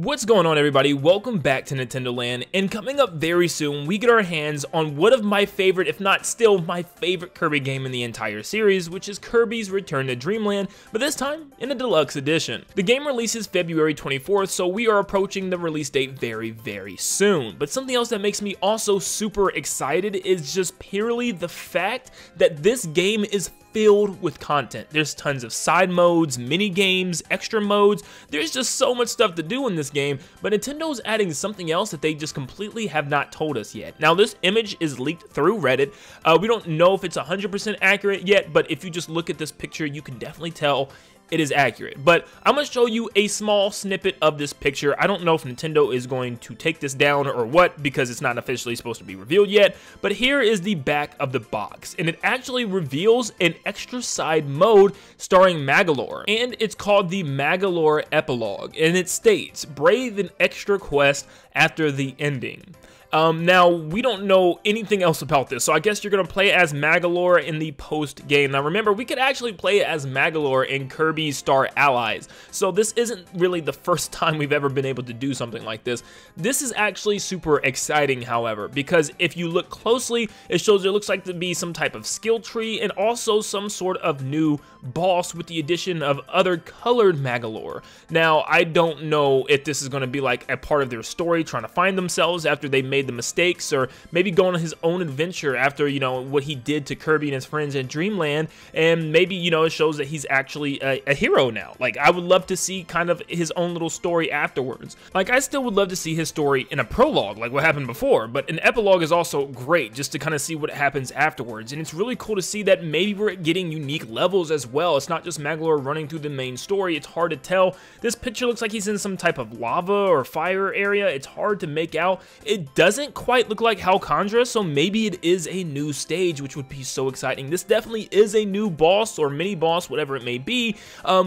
What's going on, everybody? Welcome back to Nintendo Land, and coming up very soon, we get our hands on one of my favorite, if not still my favorite Kirby game in the entire series, which is Kirby's Return to Dreamland, but this time in a deluxe edition. The game releases February 24th, so we are approaching the release date very soon. But something else that makes me also super excited is just purely the fact that this game is filled with content. There's tons of side modes, mini games, extra modes. There's just so much stuff to do in this game, but Nintendo's adding something else that they just completely have not told us yet. Now, this image is leaked through Reddit. We don't know if it's 100% accurate yet, but if you just look at this picture, you can definitely tell it is accurate. But I'm going to show you a small snippet of this picture. I don't know if Nintendo is going to take this down or what, because it's not officially supposed to be revealed yet, but here is the back of the box, and it actually reveals an extra side mode starring Magolor, and it's called the Magolor Epilogue, and it states, brave an extra quest after the ending. Now, we don't know anything else about this, so I guess you're going to play as Magolor in the post-game. Now, remember, we could actually play as Magolor in Kirby Star Allies, so this isn't really the first time we've ever been able to do something like this. This is actually super exciting, however, because if you look closely, it shows there looks like to be some type of skill tree and also some sort of new boss with the addition of other colored Magolor. Now, I don't know if this is going to be like a part of their story, trying to find themselves after they made the mistakes, or maybe going on his own adventure after, you know, what he did to Kirby and his friends in Dreamland, and maybe, you know, it shows that he's actually a hero now. Like, I would love to see kind of his own little story afterwards. Like, I still would love to see his story in a prologue, like what happened before, but an epilogue is also great, just to kind of see what happens afterwards, and it's really cool to see that maybe we're getting unique levels as well. It's not just Magolor running through the main story. It's hard to tell. This picture looks like he's in some type of lava or fire area. It's hard to make out. It doesn't quite look like HAL Labs, so maybe it is a new stage, which would be so exciting. This definitely is a new boss or mini boss, whatever it may be,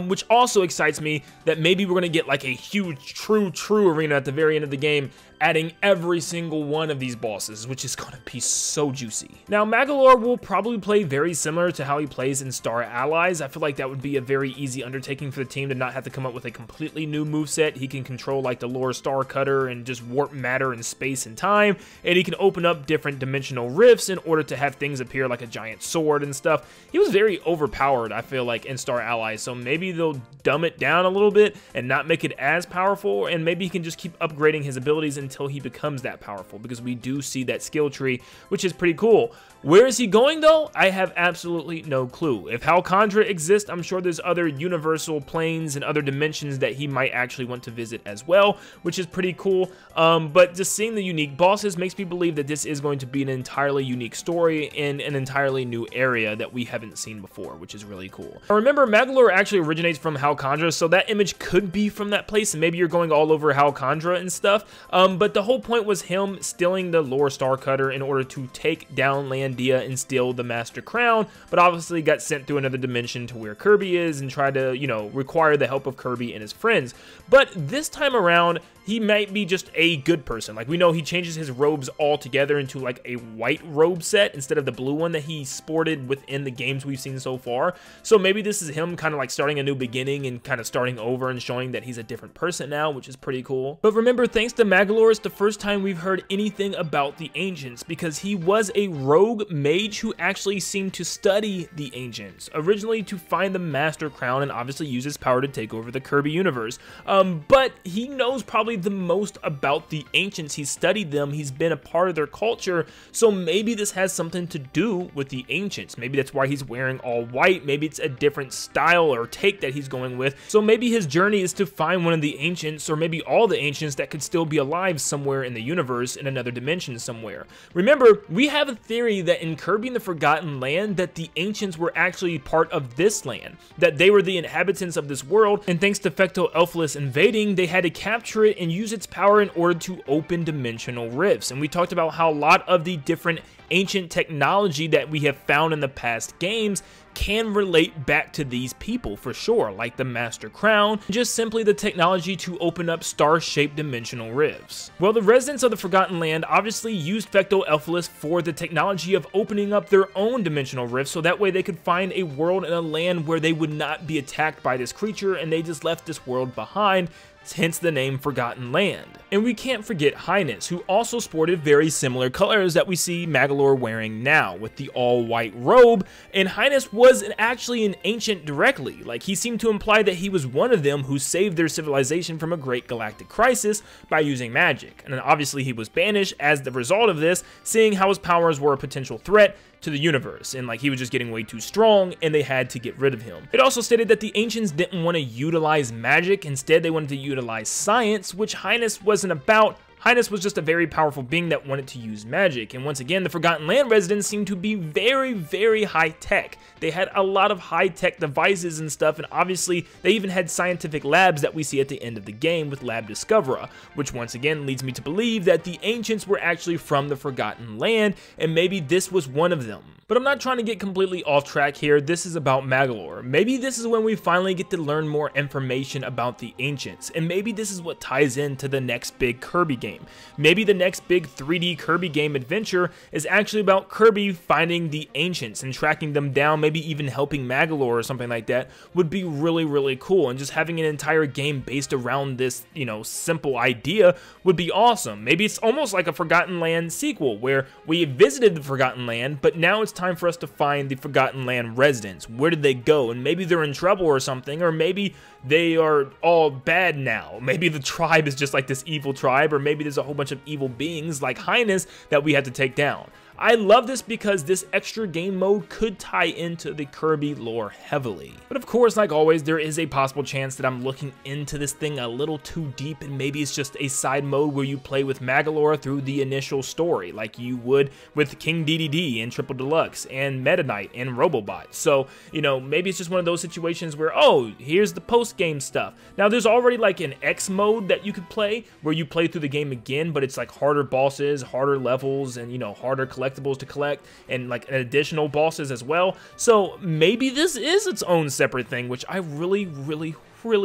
which also excites me that maybe we're going to get like a huge true arena at the very end of the game, adding every single one of these bosses, which is going to be so juicy. Now, Magolor will probably play very similar to how he plays in Star Allies. I feel like that would be a very easy undertaking for the team to not have to come up with a completely new moveset. He can control like the Lore Star Cutter and just warp matter in space and time, and he can open up different dimensional rifts in order to have things appear like a giant sword and stuff. He was very overpowered, I feel like, in Star Allies, so maybe they'll dumb it down a little bit and not make it as powerful, and maybe he can just keep upgrading his abilities until he becomes that powerful, because we do see that skill tree, which is pretty cool. Where is he going, though? I have absolutely no clue. If HAL Labs exists, I'm sure there's other universal planes and other dimensions that he might actually want to visit as well, which is pretty cool. But just seeing the unique bosses makes me believe that this is going to be an entirely unique story in an entirely new area that we haven't seen before, which is really cool. Now, remember, Magolor actually originates from HAL Labs, so that image could be from that place, and maybe you're going all over HAL Labs and stuff. But the whole point was him stealing the Lore Star Cutter in order to take down Landia and steal the Master Crown, but obviously got sent through another dimension to where Kirby is and tried to, you know, require the help of Kirby and his friends. But this time around, he might be just a good person. Like, we know he changes his robes altogether into like a white robe set instead of the blue one that he sported within the games we've seen so far. So maybe this is him kind of like starting a new beginning and kind of starting over and showing that he's a different person now, which is pretty cool. But remember, thanks to Magolor, it's the first time we've heard anything about the Ancients, because he was a rogue mage who actually seemed to study the Ancients, originally to find the Master Crown and obviously use his power to take over the Kirby universe. But he knows probably the most about the Ancients. He's studied them, he's been a part of their culture, so maybe this has something to do with the Ancients. Maybe that's why he's wearing all white. Maybe it's a different style or take that he's going with. So maybe his journey is to find one of the Ancients, or maybe all the Ancients that could still be alive somewhere in the universe, in another dimension somewhere. Remember, we have a theory that in Kirby in the Forgotten Land, that the Ancients were actually part of this land, that they were the inhabitants of this world, and thanks to Fecto-Elfilus invading, they had to capture it and use its power in order to open dimensional rifts. And we talked about how a lot of the different ancient technology that we have found in the past games can relate back to these people for sure, like the Master Crown, just simply the technology to open up star-shaped dimensional rifts. Well, the residents of the Forgotten Land obviously used Fecto-Elfilus for the technology of opening up their own dimensional rifts, so that way they could find a world and a land where they would not be attacked by this creature, and they just left this world behind hence the name Forgotten Land. And we can't forget Highness, who also sported very similar colors that we see Magolor wearing now, with the all-white robe, and Highness was actually an ancient directly. Like, he seemed to imply that he was one of them who saved their civilization from a great galactic crisis by using magic, and then obviously he was banished as the result of this, seeing how his powers were a potential threat to the universe, and like he was just getting way too strong and they had to get rid of him. It also stated that the ancients didn't want to utilize magic, instead they wanted to utilize science, which Highness wasn't about. Highness was just a very powerful being that wanted to use magic, and once again, the Forgotten Land residents seemed to be very, very high-tech. They had a lot of high-tech devices and stuff, and obviously, they even had scientific labs that we see at the end of the game with Lab Discoverer, which once again leads me to believe that the ancients were actually from the Forgotten Land, and maybe this was one of them. But I'm not trying to get completely off track here, this is about Magolor. Maybe this is when we finally get to learn more information about the ancients, and maybe this is what ties into the next big Kirby game. Maybe the next big 3D Kirby game adventure is actually about Kirby finding the ancients and tracking them down, maybe even helping Magolor or something like that would be really, really cool, and just having an entire game based around this, you know, simple idea would be awesome. Maybe it's almost like a Forgotten Land sequel where we visited the Forgotten Land, but now it's time for us to find the Forgotten Land residents. Where did they go? And maybe they're in trouble or something, or maybe they are all bad now. Maybe the tribe is just like this evil tribe, or maybe there's a whole bunch of evil beings like Highness that we have to take down. I love this because this extra game mode could tie into the Kirby lore heavily. But of course, like always, there is a possible chance that I'm looking into this thing a little too deep, and maybe it's just a side mode where you play with Magolor through the initial story, like you would with King DDD and Triple Deluxe and Meta Knight and Robobot. So, you know, maybe it's just one of those situations where, oh, here's the post-game stuff. Now, there's already like an X mode that you could play where you play through the game again, but it's like harder bosses, harder levels, and, you know, harder collectibles to collect, and like additional bosses as well. So maybe this is its own separate thing, which I really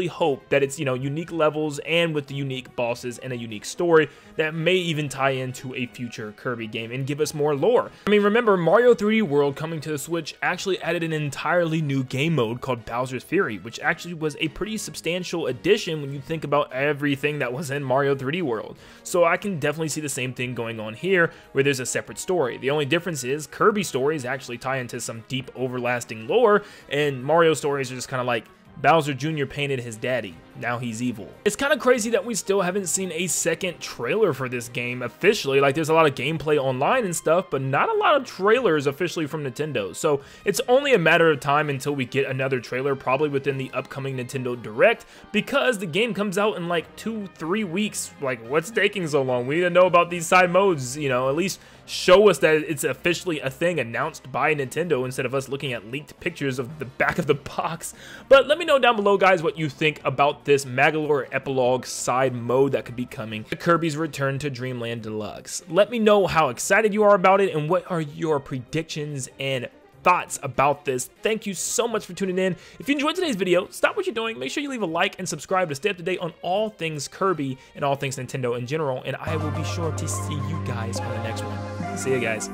hope that it's, you know, unique levels and with the unique bosses and a unique story that may even tie into a future Kirby game and give us more lore. I mean, remember, Mario 3D World coming to the Switch actually added an entirely new game mode called Bowser's Fury, which actually was a pretty substantial addition when you think about everything that was in Mario 3D World. So I can definitely see the same thing going on here, where there's a separate story. The only difference is Kirby stories actually tie into some deep overlasting lore, and Mario stories are just kind of like, Bowser Jr. painted his daddy, now he's evil. It's kind of crazy that we still haven't seen a second trailer for this game officially. Like, there's a lot of gameplay online and stuff, but not a lot of trailers officially from Nintendo. So it's only a matter of time until we get another trailer, probably within the upcoming Nintendo Direct, because the game comes out in like 2-3 weeks. Like, what's taking so long? We need to know about these side modes, you know, at least show us that it's officially a thing announced by Nintendo instead of us looking at leaked pictures of the back of the box. But let me know down below, guys, what you think about this Magolor epilogue side mode that could be coming to Kirby's Return to Dreamland Deluxe. Let me know how excited you are about it and what are your predictions and thoughts about this. Thank you so much for tuning in. If you enjoyed today's video, stop what you're doing, make sure you leave a like and subscribe to stay up to date on all things Kirby and all things Nintendo in general, and I will be sure to see you guys on the next one. See you guys.